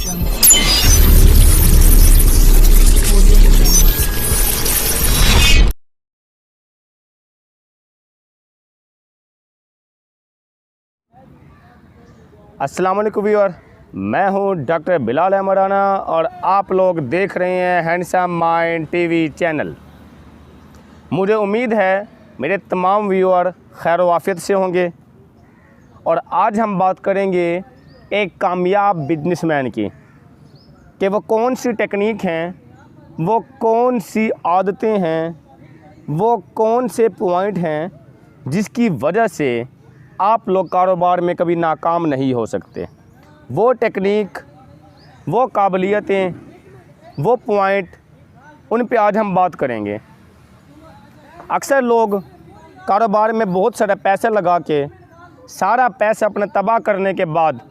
अस्सलाम वालेकुम व्यूअर, मैं हूं डॉक्टर बिलाल अहमद राना और आप लोग देख रहे हैं हैंडसम माइंड टीवी चैनल। मुझे उम्मीद है मेरे तमाम व्यूअर खैर वाफियत से होंगे और आज हम बात करेंगे एक कामयाब बिजनेसमैन की कि वो कौन सी टेक्निक हैं, वो कौन सी आदतें हैं, वो कौन से पॉइंट हैं जिसकी वजह से आप लोग कारोबार में कभी नाकाम नहीं हो सकते। वो टेक्निक, वो काबिलियतें, वो पॉइंट, उन पे आज हम बात करेंगे। अक्सर लोग कारोबार में बहुत सारा पैसा लगा के सारा पैसा अपना तबाह करने के बाद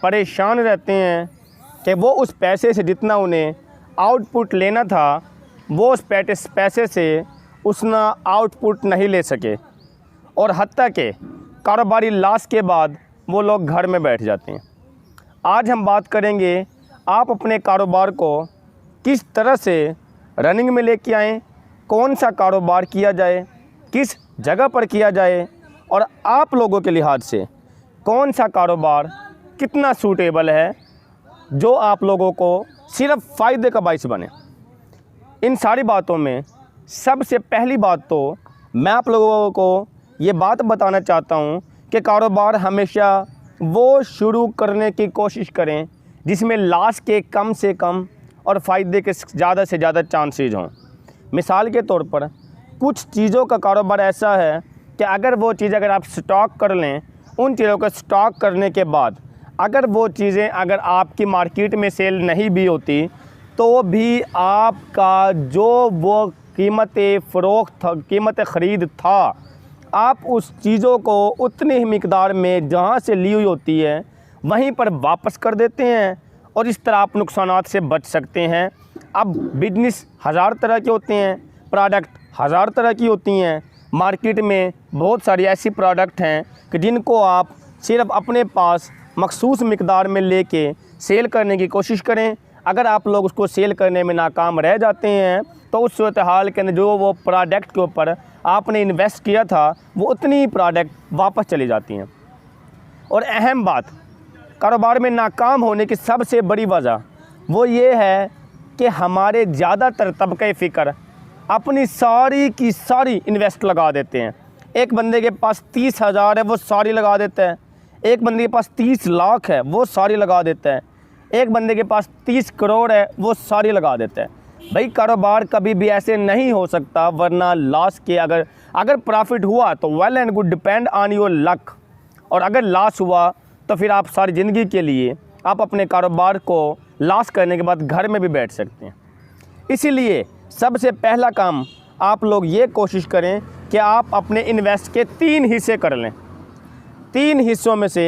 परेशान रहते हैं कि वो उस पैसे से जितना उन्हें आउटपुट लेना था वो उस पैसे से उतना आउटपुट नहीं ले सके और हत्ता के कारोबारी लॉस के बाद वो लोग घर में बैठ जाते हैं। आज हम बात करेंगे आप अपने कारोबार को किस तरह से रनिंग में लेके आएँ, कौन सा कारोबार किया जाए, किस जगह पर किया जाए और आप लोगों के लिहाज से कौन सा कारोबार कितना सूटेबल है जो आप लोगों को सिर्फ फ़ायदे का बाइस बने। इन सारी बातों में सबसे पहली बात तो मैं आप लोगों को ये बात बताना चाहता हूँ कि कारोबार हमेशा वो शुरू करने की कोशिश करें जिसमें लॉस के कम से कम और फ़ायदे के ज़्यादा से ज़्यादा चांसेस हों। मिसाल के तौर पर कुछ चीज़ों का कारोबार ऐसा है कि अगर वो चीज़ अगर आप स्टॉक कर लें, उन चीज़ों का स्टॉक करने के बाद अगर वो चीज़ें अगर आपकी मार्केट में सेल नहीं भी होती तो भी आपका जो वो कीमत फ़रोख्त, कीमत ख़रीद था, आप उस चीज़ों को उतनी ही मिकदार में जहाँ से ली हुई होती है वहीं पर वापस कर देते हैं और इस तरह आप नुकसानात से बच सकते हैं। अब बिजनेस हज़ार तरह के होते हैं, प्रोडक्ट हज़ार तरह की होती हैं। मार्केट में बहुत सारी ऐसी प्रोडक्ट हैं कि जिनको आप सिर्फ अपने पास मखसूस मिकदार में लेके सेल करने की कोशिश करें। अगर आप लोग उसको सेल करने में नाकाम रह जाते हैं तो उस सूरत हाल के अंदर जो वो प्रोडक्ट के ऊपर आपने इन्वेस्ट किया था वो उतनी प्रोडक्ट वापस चली जाती हैं। और अहम बात, कारोबार में नाकाम होने की सबसे बड़ी वजह वो ये है कि हमारे ज़्यादातर तबके फ़िक्र अपनी सारी की सारी इन्वेस्ट लगा देते हैं। एक बंदे के पास 30,000 है वो सारी लगा देता है, एक बंदे के पास 30 लाख है वो सारी लगा देता है, एक बंदे के पास 30 करोड़ है वो सारी लगा देता है। भाई कारोबार कभी भी ऐसे नहीं हो सकता, वरना लॉस के अगर प्रॉफिट हुआ तो well and good, depend on your luck, और अगर लॉस हुआ तो फिर आप सारी ज़िंदगी के लिए आप अपने कारोबार को लॉस करने के बाद घर में भी बैठ सकते हैं। इसीलिए सबसे पहला काम आप लोग ये कोशिश करें कि आप अपने इन्वेस्ट के 3 हिस्से कर लें। 3 हिस्सों में से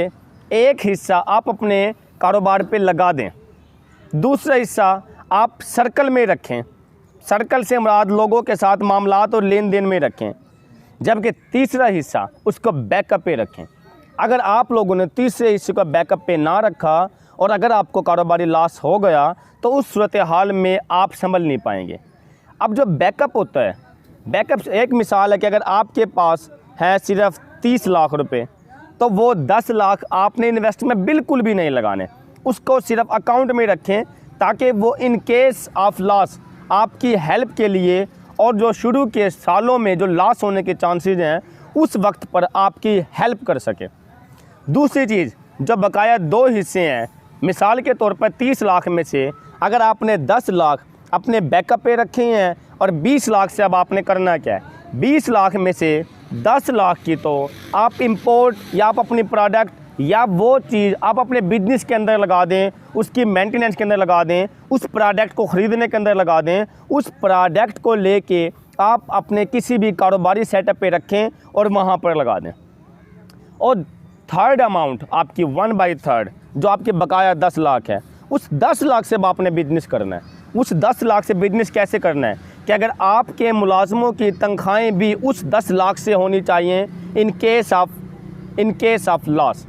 एक हिस्सा आप अपने कारोबार पे लगा दें, दूसरा हिस्सा आप सर्कल में रखें, सर्कल से मुराद लोगों के साथ मामलात और लेन देन में रखें, जबकि तीसरा हिस्सा उसको बैकअप पे रखें। अगर आप लोगों ने तीसरे हिस्से को बैकअप पे ना रखा और अगर आपको कारोबारी लॉस हो गया तो उस सूरत हाल में आप संभल नहीं पाएंगे। अब जो बैकअप होता है, बैकअप एक मिसाल है कि अगर आपके पास है सिर्फ 30 लाख रुपए तो वो 10 लाख आपने इन्वेस्ट में बिल्कुल भी नहीं लगाने, उसको सिर्फ अकाउंट में रखें ताकि वो इन केस ऑफ लॉस आपकी हेल्प के लिए और जो शुरू के सालों में जो लॉस होने के चांसेस हैं उस वक्त पर आपकी हेल्प कर सके। दूसरी चीज़, जो बकाया 2 हिस्से हैं, मिसाल के तौर पर 30 लाख में से अगर आपने 10 लाख अपने बैकअप पे रखे हैं और 20 लाख से अब आपने करना क्या है, 20 लाख में से 10 लाख की तो आप इंपोर्ट या आप अपनी प्रोडक्ट या वो चीज़ आप अपने बिजनेस के अंदर लगा दें, उसकी मेंटेनेंस के अंदर लगा दें, उस प्रोडक्ट को ख़रीदने के अंदर लगा दें, उस प्रोडक्ट को लेके आप अपने किसी भी कारोबारी सेटअप पे रखें और वहाँ पर लगा दें। और थर्ड अमाउंट आपकी 1/3 जो आपके बकाया 10 लाख है, उस 10 लाख से आपने बिजनेस करना है। उस 10 लाख से बिजनेस कैसे करना है कि अगर आपके मुलाजमों की तनख्वाहें भी उस 10 लाख से होनी चाहिए इन केस ऑफ लॉस।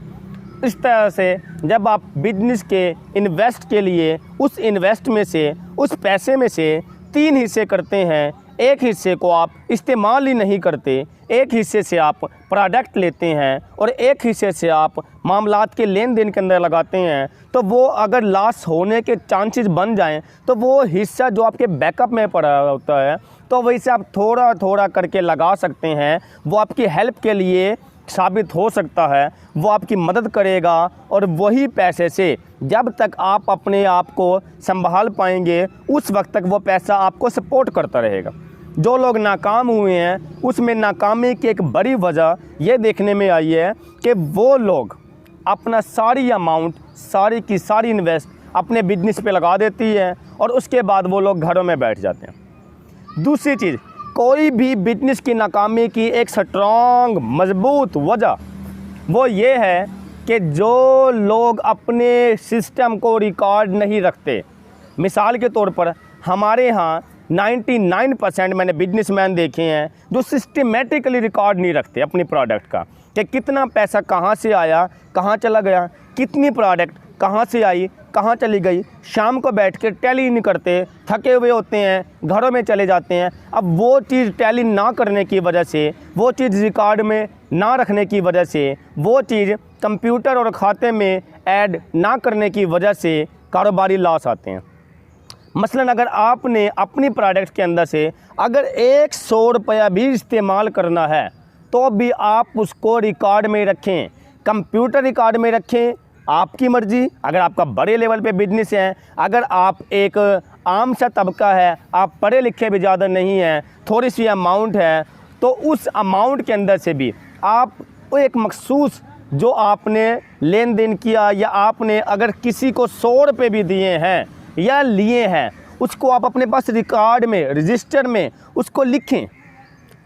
इस तरह से जब आप बिजनेस के इन्वेस्ट के लिए उस इन्वेस्ट में से, उस पैसे में से 3 हिस्से करते हैं, एक हिस्से को आप इस्तेमाल ही नहीं करते, एक हिस्से से आप प्रोडक्ट लेते हैं और एक हिस्से से आप मामलात के लेन देन के अंदर लगाते हैं, तो वो अगर लॉस होने के चांसेस बन जाएं तो वो हिस्सा जो आपके बैकअप में पड़ा होता है तो वैसे आप थोड़ा थोड़ा करके लगा सकते हैं। वो आपकी हेल्प के लिए साबित हो सकता है, वो आपकी मदद करेगा और वही पैसे से जब तक आप अपने आप को संभाल पाएंगे उस वक्त तक वो पैसा आपको सपोर्ट करता रहेगा। जो लोग नाकाम हुए हैं उसमें नाकामी की एक बड़ी वजह ये देखने में आई है कि वो लोग अपना सारी अमाउंट, सारी की सारी इन्वेस्ट अपने बिजनेस पे लगा देती है और उसके बाद वो लोग घरों में बैठ जाते हैं। दूसरी चीज़, कोई भी बिजनेस की नाकामी की एक स्ट्रॉन्ग मजबूत वजह वो ये है कि जो लोग अपने सिस्टम को रिकॉर्ड नहीं रखते। मिसाल के तौर पर हमारे यहाँ 99% मैंने बिजनेसमैन देखे हैं जो सिस्टमेटिकली रिकॉर्ड नहीं रखते अपनी प्रोडक्ट का, कि कितना पैसा कहाँ से आया, कहाँ चला गया, कितनी प्रोडक्ट कहाँ से आई, कहाँ चली गई। शाम को बैठ के टैली नहीं करते, थके हुए होते हैं, घरों में चले जाते हैं। अब वो चीज़ टैली ना करने की वजह से, वो चीज़ रिकॉर्ड में ना रखने की वजह से, वो चीज़ कंप्यूटर और खाते में ऐड ना करने की वजह से कारोबारी लॉस आते हैं। मसलन अगर आपने अपनी प्रोडक्ट के अंदर से अगर 100 रुपया भी इस्तेमाल करना है तो भी आप उसको रिकॉर्ड में रखें, कंप्यूटर रिकॉर्ड में रखें, आपकी मर्ज़ी। अगर आपका बड़े लेवल पे बिजनेस है, अगर आप एक आम सा तबका है, आप पढ़े लिखे भी ज़्यादा नहीं हैं, थोड़ी सी अमाउंट है, तो उस अमाउंट के अंदर से भी आप एक मखसूस जो आपने लेन देन किया या आपने अगर किसी को 100 रुपये भी दिए हैं या लिए हैं, उसको आप अपने पास रिकॉर्ड में, रजिस्टर में उसको लिखें।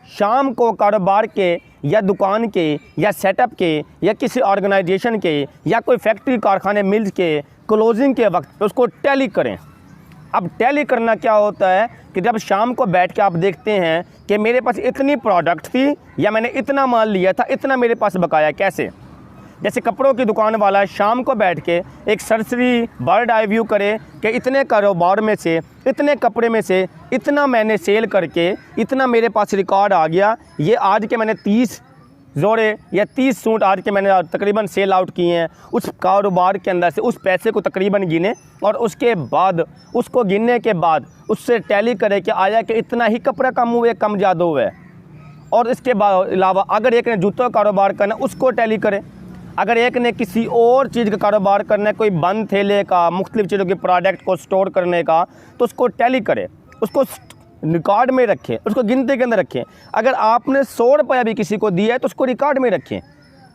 शाम को कारोबार के या दुकान के या सेटअप के या किसी ऑर्गेनाइजेशन के या कोई फैक्ट्री, कारखाने, मिल्स के क्लोजिंग के वक्त उसको टैली करें। अब टैली करना क्या होता है कि जब शाम को बैठ के आप देखते हैं कि मेरे पास इतनी प्रोडक्ट थी या मैंने इतना माल लिया था, इतना मेरे पास बकाया। कैसे? जैसे कपड़ों की दुकान वाला शाम को बैठ के एक सरसरी बर्ड आई व्यू करे कि इतने कारोबार में से, इतने कपड़े में से इतना मैंने सेल करके इतना मेरे पास रिकॉर्ड आ गया, ये आज के मैंने 30 जोड़े या 30 सूट आज के मैंने तकरीबन सेल आउट किए हैं। उस कारोबार के अंदर से उस पैसे को तकरीबन गिने और उसके बाद उसको गिनने के बाद उससे टैली करे कि आया कि इतना ही कपड़ा कम हुए, कम ज़्यादा हुआ है। और इसके बाद अलावा अगर एक ने जूतों का कारोबार करना उसको टैली करे, अगर एक ने किसी और चीज़ का कारोबार करना है, कोई बंद थैले का, मुख्तलिफ़ चीज़ों के प्रोडक्ट को स्टोर करने का, तो उसको टैली करे, उसको रिकॉर्ड में रखें, उसको गिनती के अंदर रखें। अगर आपने 100 रुपया भी किसी को दिया है तो उसको रिकॉर्ड में रखें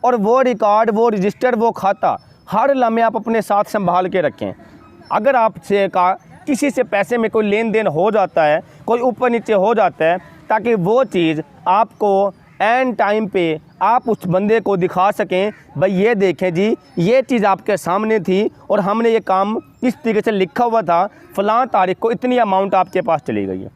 और वो रिकॉर्ड, वो रजिस्टर, वो खाता हर लम्हे आप अपने साथ संभाल के रखें। अगर आपसे का किसी से पैसे में कोई लेन देन हो जाता है, कोई ऊपर नीचे हो जाता है, ताकि वो चीज़ आपको एंड टाइम पे आप उस बंदे को दिखा सकें, भाई ये देखें जी, ये चीज़ आपके सामने थी और हमने ये काम इस तरीके से लिखा हुआ था, फ़लाँ तारीख को इतनी अमाउंट आपके पास चली गई है।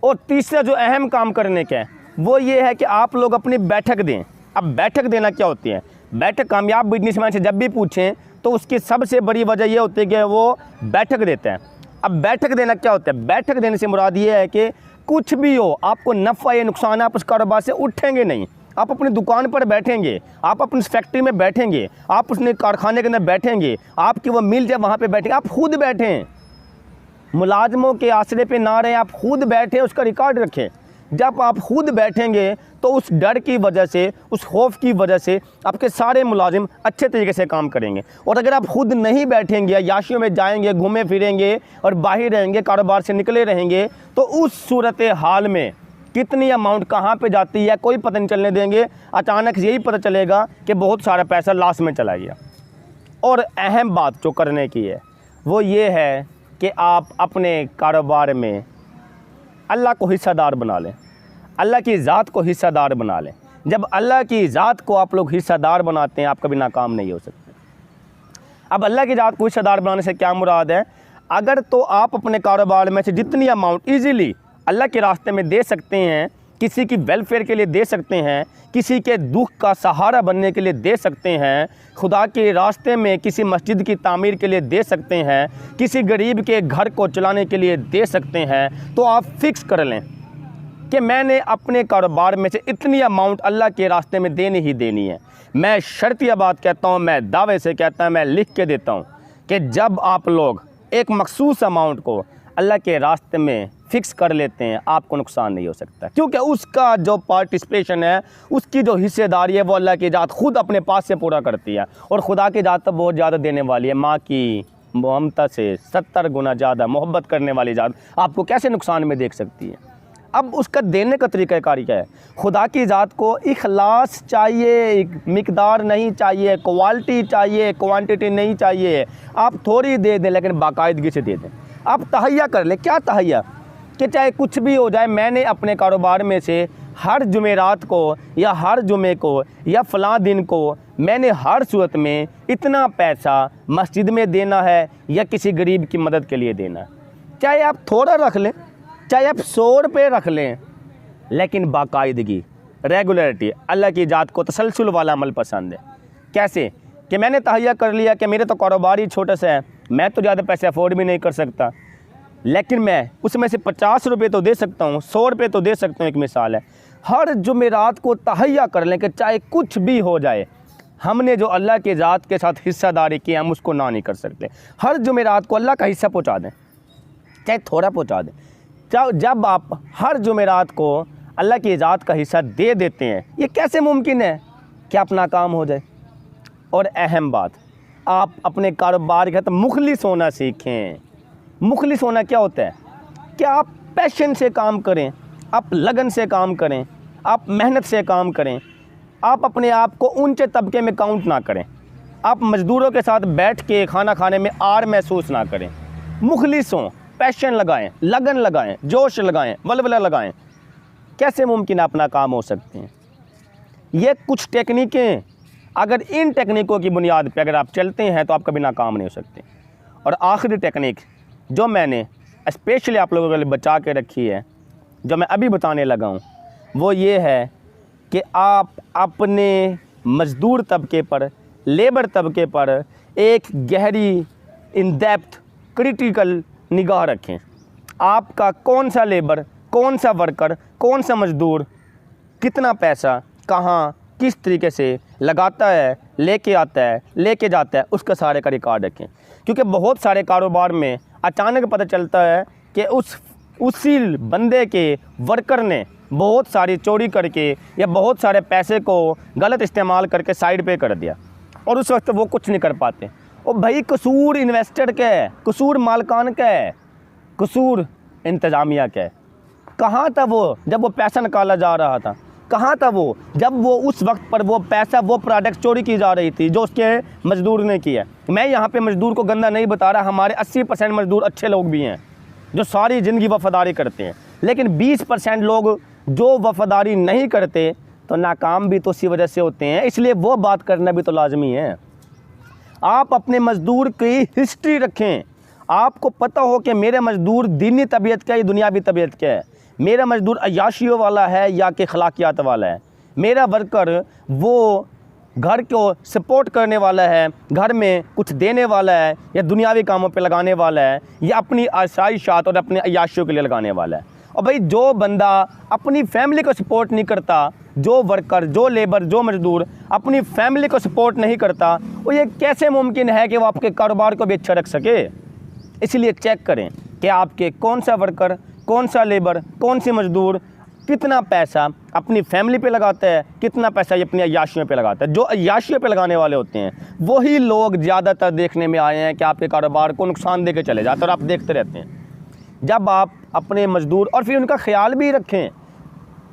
और तीसरा जो अहम काम करने का है वो ये है कि आप लोग अपनी बैठक दें। अब बैठक देना क्या होती है? बैठक कामयाब बिजनेसमैन से जब भी पूछें तो उसकी सबसे बड़ी वजह ये होती है कि वो बैठक देते हैं। अब बैठक देना क्या होता है? बैठक देने से मुराद ये है कि कुछ भी हो, आपको नफ़ा या नुकसान, आप उस कारोबार से उठेंगे नहीं। आप अपनी दुकान पर बैठेंगे, आप अपनी फैक्ट्री में बैठेंगे, आप उसने कारखाने के अंदर बैठेंगे, आपकी वो मिल जब वहाँ पे बैठेंगे, आप खुद बैठें, मुलाजमों के आसरे पे ना रहें, आप खुद बैठें, उसका रिकॉर्ड रखें। जब आप खुद बैठेंगे तो उस डर की वजह से, उस खौफ की वजह से आपके सारे मुलाजिम अच्छे तरीके से काम करेंगे। और अगर आप खुद नहीं बैठेंगे, याशियों में जाएंगे, घूमे फिरेंगे और बाहर रहेंगे, कारोबार से निकले रहेंगे, तो उस सूरत हाल में कितनी अमाउंट कहाँ पे जाती है कोई पता नहीं चलने देंगे। अचानक यही पता चलेगा कि बहुत सारा पैसा लॉस में चला गया। और अहम बात जो करने की है वो ये है कि आप अपने कारोबार में अल्लाह को हिस्सेदार बना लें, अल्लाह की ज़ात को हिस्सेदार बना लें। जब अल्लाह की ज़ात को आप लोग हिस्सेदार बनाते हैं, आप कभी नाकाम नहीं हो सकते। अब अल्लाह की ज़ात को हिस्सेदार बनाने से क्या मुराद है? अगर तो आप अपने कारोबार में से जितनी अमाउंट ईज़िली अल्लाह के रास्ते में दे सकते हैं किसी की वेलफेयर के लिए दे सकते हैं, किसी के दुख का सहारा बनने के लिए दे सकते हैं, खुदा के रास्ते में किसी मस्जिद की तामीर के लिए दे सकते हैं, किसी गरीब के घर को चलाने के लिए दे सकते हैं, तो आप फिक्स कर लें कि मैंने अपने कारोबार में से इतनी अमाउंट अल्लाह के रास्ते में देनी ही देनी है। मैं शर्तिया बात कहता हूँ, मैं दावे से कहता हूँ, मैं लिख के देता हूँ कि जब आप लोग एक मखसूस अमाउंट को अल्लाह के रास्ते में फ़िक्स कर लेते हैं, आपको नुकसान नहीं हो सकता, क्योंकि उसका जो पार्टिसिपेशन है, उसकी जो हिस्सेदारी है, वो अल्लाह की ज़ात खुद अपने पास से पूरा करती है। और खुदा की ज़ात तो बहुत ज़्यादा देने वाली है, माँ की ममता से 70 गुना ज़्यादा मोहब्बत करने वाली ज़ात आपको कैसे नुकसान में देख सकती है। अब उसका देने का तरीक़ाकार क्या है? खुदा की ज़ात को इखलास चाहिए, मिकदार नहीं चाहिए, क्वालिटी चाहिए, क्वांटिटी नहीं चाहिए। आप थोड़ी दे दें लेकिन बाकायदगी से दे दें। आप तहैया कर लें। क्या तहैया? कि चाहे कुछ भी हो जाए, मैंने अपने कारोबार में से हर जुमेरात को या हर जुमे को या फ़लाँ दिन को मैंने हर सूरत में इतना पैसा मस्जिद में देना है या किसी गरीब की मदद के लिए देना है। चाहे आप थोड़ा रख लें, चाहे आप 100 रुपये रख लें, लेकिन बाकायदगी, रेगुलरिटी। अल्लाह की ज़ात को तसलसल वाला अमल पसंद है। कैसे? कि मैंने तहैया कर लिया कि मेरे तो कारोबार ही छोटा सा है, मैं तो ज़्यादा पैसे अफोर्ड भी नहीं कर सकता, लेकिन मैं उसमें से 50 रुपये तो दे सकता हूँ, 100 रुपये तो दे सकता हूँ। एक मिसाल है, हर जुमेरात को तहैया कर लें कि चाहे कुछ भी हो जाए, हमने जो अल्लाह के ज़ात के साथ हिस्सादारी की, हम उसको ना नहीं कर सकते। हर जुमेरात को अल्लाह का हिस्सा पहुँचा दें, चाहे थोड़ा पहुँचा दें। जब आप हर जुमेरात को अल्लाह की ज़ात का हिस्सा दे देते हैं, ये कैसे मुमकिन है कि अपना काम हो जाए? और अहम बात, आप अपने कारोबार के साथ मुखलिस होना सीखें। मुखलिस होना क्या होता है? कि आप पैशन से काम करें, आप लगन से काम करें, आप मेहनत से काम करें, आप अपने आप को ऊंचे तबके में काउंट ना करें, आप मज़दूरों के साथ बैठ के खाना खाने में आर महसूस ना करें। मुखलिस हों, पैशन लगाएं, लगन लगाएं, जोश लगाएं, वलवला लगाएं। कैसे मुमकिन अपना काम हो सकते हैं? ये कुछ टेक्निकें, अगर इन टेक्निकों की बुनियाद पे अगर आप चलते हैं तो आप कभी नाकाम नहीं हो सकते। और आखिरी टेक्निक जो मैंने स्पेशली आप लोगों के लिए बचा के रखी है, जो मैं अभी बताने लगा हूँ, वो ये है कि आप अपने मज़दूर तबके पर, लेबर तबके पर एक गहरी, इन डेप्थ, क्रिटिकल निगाह रखें। आपका कौन सा लेबर, कौन सा वर्कर, कौन सा मज़दूर कितना पैसा कहाँ किस तरीके से लगाता है, लेके आता है, लेके जाता है, उसका सारे का रिकॉर्ड रखें। क्योंकि बहुत सारे कारोबार में अचानक पता चलता है कि उसी बंदे के वर्कर ने बहुत सारी चोरी करके या बहुत सारे पैसे को गलत इस्तेमाल करके साइड पे कर दिया, और उस वक्त वो कुछ नहीं कर पाते। और भाई कसूर इन्वेस्टर का है, कसूर मालकान का है, कसूर इंतज़ामिया का है। कहाँ था वो जब वो पैसा निकाला जा रहा था? कहाँ था वो जब वो उस वक्त पर वो पैसा, वो प्रोडक्ट चोरी की जा रही थी जो उसके मज़दूर ने किया? मैं यहाँ पे मज़दूर को गंदा नहीं बता रहा, हमारे 80% मज़दूर अच्छे लोग भी हैं जो सारी ज़िंदगी वफ़ादारी करते हैं, लेकिन 20% लोग जो वफ़ादारी नहीं करते तो नाकाम भी तो उसी वजह से होते हैं। इसलिए वो बात करना भी तो लाजमी है। आप अपने मज़दूर की हिस्ट्री रखें, आपको पता हो कि मेरे मज़दूर दीनी तबीयत का है या दुनियावी तबीयत का है, मेरा मज़दूर अय्याशियों वाला है या कि अखलाकियात वाला है, मेरा वर्कर वो घर को सपोर्ट करने वाला है, घर में कुछ देने वाला है, या दुनियावी कामों पे लगाने वाला है, या अपनी आसाइशात और अपने अय्याशियों के लिए लगाने वाला है। और भाई जो बंदा अपनी फैमिली को सपोर्ट नहीं करता, जो वर्कर, जो लेबर, जो मज़दूर अपनी फैमिली को सपोर्ट नहीं करता, वो ये कैसे मुमकिन है कि वो आपके कारोबार को भी अच्छा रख सके? इसलिए चेक करें कि आपके कौन सा वर्कर, कौन सा लेबर, कौन से मज़दूर कितना पैसा अपनी फैमिली पे लगाता है, कितना पैसा ये अपनी अय्याशियों पे लगाता है। जो अय्याशियों पे लगाने वाले होते हैं वही लोग ज़्यादातर देखने में आए हैं कि आपके कारोबार को नुकसान दे के चले जाते हैं, और आप देखते रहते हैं। जब आप अपने मज़दूर, और फिर उनका ख्याल भी रखें,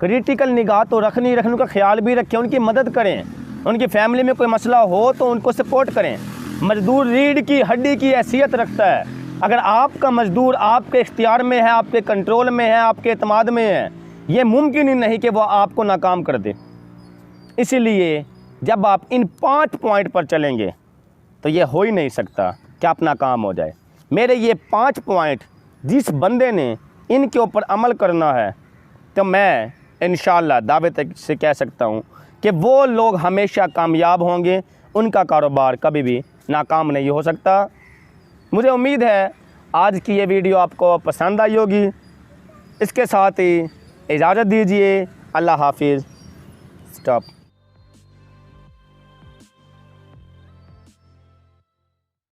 क्रिटिकल निगाह तो रखनी रखने का ख्याल भी रखें, उनकी मदद करें, उनकी फैमिली में कोई मसला हो तो उनको सपोर्ट करें। मज़दूर रीढ़ की हड्डी की हैसियत रखता है। अगर आपका मज़दूर आपके इख्तियार में है, आपके कंट्रोल में है, आपके एतमाद में है, ये मुमकिन ही नहीं कि वो आपको नाकाम कर दे। इसीलिए जब आप इन 5 पॉइंट पर चलेंगे तो ये हो ही नहीं सकता कि अपना काम हो जाए। मेरे ये 5 पॉइंट जिस बंदे ने इनके ऊपर अमल करना है, तो मैं इंशाअल्लाह दावे तक से कह सकता हूँ कि वो लोग हमेशा कामयाब होंगे, उनका कारोबार कभी भी नाकाम नहीं हो सकता। मुझे उम्मीद है आज की ये वीडियो आपको पसंद आई होगी। इसके साथ ही इजाज़त दीजिए। अल्लाह हाफिज़। स्टॉप।